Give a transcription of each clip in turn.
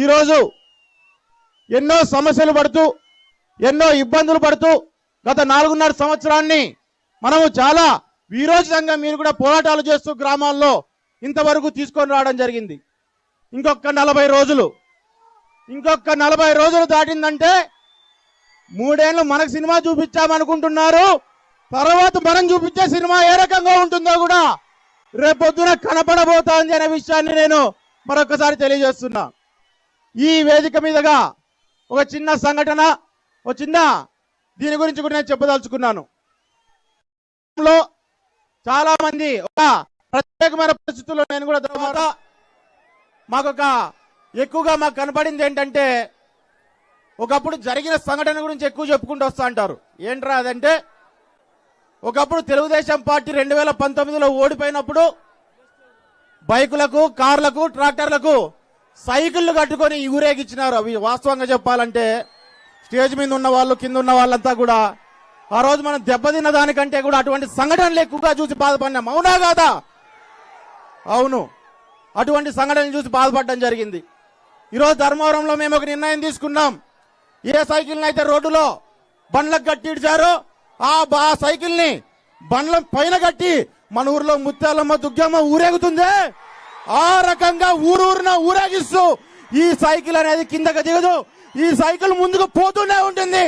ఈరోజు ఎన్నో సమస్యలు పడుతూ ఎన్నో ఇబ్బందులు పడుతూ గత 4.5 సంవత్సరాన్ని మనము చాలా వీరోచితంగా మీరు కూడా పోరాటాలు చేస్తూ గ్రామాల్లో ఇంతవరకు తీసుకొని రావడం జరిగింది. ఇంకొక 40 రోజులు దాటిందంటే 3 ఏళ్ళు మనకు సినిమా చూపించామనుకుంటున్నారు. తర్వాత మనం చూపించే సినిమా ఏ రకంగా ఉంటుందో కూడా రేపొద్దున కనపడబోతోంది అనే విషయాన్ని నేను మరొకసారి తెలియజేస్తున్నా. ఈ వేదిక మీదుగా ఒక చిన్న సంఘటన, ఒక చిన్న దీని గురించి కూడా నేను చెప్పదలుచుకున్నాను. చాలా మంది ఒక ప్రత్యేకమైన పరిస్థితుల్లో నేను కూడా తర్వాత ఎక్కువగా మాకు కనపడింది ఏంటంటే, ఒకప్పుడు జరిగిన సంఘటన గురించి ఎక్కువ చెప్పుకుంటూ వస్తా అంటారు. ఏంట్రా అదంటే, ఒకప్పుడు తెలుగుదేశం పార్టీ 2019లో ఓడిపోయినప్పుడు బైకులకు, కార్లకు, ట్రాక్టర్లకు సైకిళ్లు కట్టుకొని ఊరేగించినారు. అవి వాస్తవంగా చెప్పాలంటే స్టేజ్ మీద ఉన్న వాళ్ళు, కింద ఉన్న వాళ్ళంతా కూడా ఆ రోజు మనం దెబ్బతిన్న దానికంటే కూడా అటువంటి సంఘటనలు ఎక్కువగా చూసి బాధపడినాం. అవునా కాదా? అవును, అటువంటి సంఘటనలు చూసి బాధపడడం జరిగింది. ఈరోజు ధర్మవరంలో మేము ఒక నిర్ణయం తీసుకున్నాం. ఏ సైకిల్ని అయితే రోడ్డులో బండ్లకు కట్టిడ్చారో ఆ సైకిల్ ని బండ్ల పైన కట్టి మన ఊర్లో ముత్యాలమ్మ, దుగ్గమ్మ ఊరేగుతుందే, ఆ రకంగా ఊరూరున ఊరేగిస్తూ ఈ సైకిల్ అనేది కిందకి దిగదు. ఈ సైకిల్ ముందుకు పోతూనే ఉంటుంది.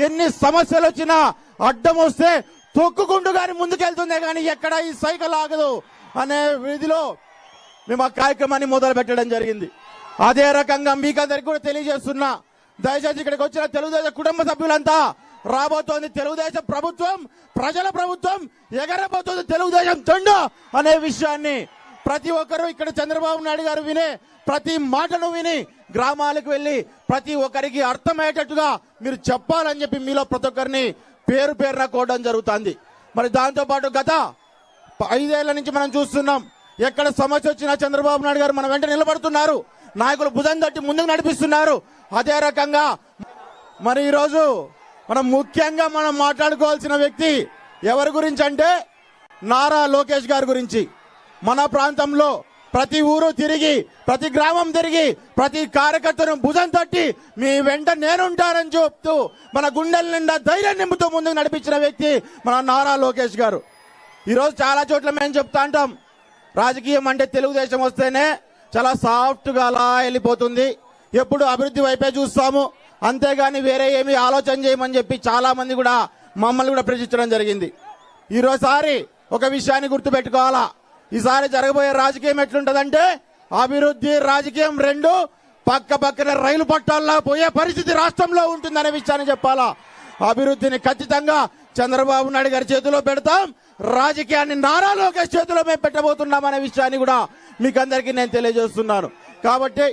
ఎన్ని సమస్యలు వచ్చినా అడ్డం వస్తే తొక్కుకుంటూ కానీ ముందుకెళ్తుందే కానీ ఎక్కడ ఈ సైకిల్ ఆగదు అనే విధిలో మేము ఆ కార్యక్రమాన్ని మొదలు పెట్టడం జరిగింది. అదే రకంగా మీకందరికి కూడా తెలియజేస్తున్నా, దయచేసి ఇక్కడికి వచ్చిన తెలుగుదేశం కుటుంబ సభ్యులంతా రాబోతోంది తెలుగుదేశం ప్రభుత్వం, ప్రజల ప్రభుత్వం, ఎగరబోతోంది తెలుగుదేశం జెండా అనే విషయాన్ని ప్రతి ఒక్కరూ ఇక్కడ చంద్రబాబు నాయుడు గారు వినే ప్రతి మాటను విని గ్రామాలకు వెళ్లి ప్రతి ఒక్కరికి అర్థమయ్యేటట్టుగా మీరు చెప్పాలని చెప్పి మీలో ప్రతి ఒక్కరిని పేరు పేరున కోవడం జరుగుతుంది. మరి దాంతో పాటు గత 5 ఏళ్ల నుంచి మనం చూస్తున్నాం, ఎక్కడ సమస్య వచ్చినా చంద్రబాబు నాయుడు గారు మన వెంట నిలబడుతున్నారు, నాయకులు భుజం తట్టి ముందుకు నడిపిస్తున్నారు. అదే రకంగా మరి ఈరోజు మనం ముఖ్యంగా మనం మాట్లాడుకోవాల్సిన వ్యక్తి ఎవరి గురించి అంటే నారా లోకేష్ గారి గురించి. మన ప్రాంతంలో ప్రతి ఊరు తిరిగి, ప్రతి గ్రామం తిరిగి, ప్రతి కార్యకర్తను భుజం తట్టి మీ వెంట నేనుంటానని చెప్తూ మన గుండెల నిండా ధైర్యం నింపుతూ ముందుకు నడిపించిన వ్యక్తి మన నారా లోకేష్ గారు. ఈరోజు చాలా చోట్ల మేము చెప్తా అంటాం, రాజకీయం అంటే తెలుగుదేశం వస్తేనే చాలా సాఫ్ట్గా అలా వెళ్ళిపోతుంది, ఎప్పుడు అభివృద్ధి వైపే చూస్తాము, అంతేగాని వేరే ఏమి ఆలోచన చేయమని చెప్పి చాలా మంది కూడా మమ్మల్ని కూడా ప్రశ్నించడం జరిగింది. ఈరోజుసారి ఒక విషయాన్ని గుర్తుపెట్టుకోవాలా, ఈసారి జరగబోయే రాజకీయం ఎట్లుంటదంటే అభివృద్ధి, రాజకీయం రెండు పక్క పక్కన రైలు పట్టాల్లో పోయే పరిస్థితి రాష్ట్రంలో ఉంటుందనే విషయాన్ని చెప్పాలా. అభివృద్ధిని ఖచ్చితంగా చంద్రబాబు నాయుడు గారి చేతిలో పెడతాం, రాజకీయాన్ని నారా లోకేష్ చేతిలో మేము పెట్టబోతున్నాం అనే విషయాన్ని కూడా మీకు అందరికీ నేను తెలియజేస్తున్నాను. కాబట్టి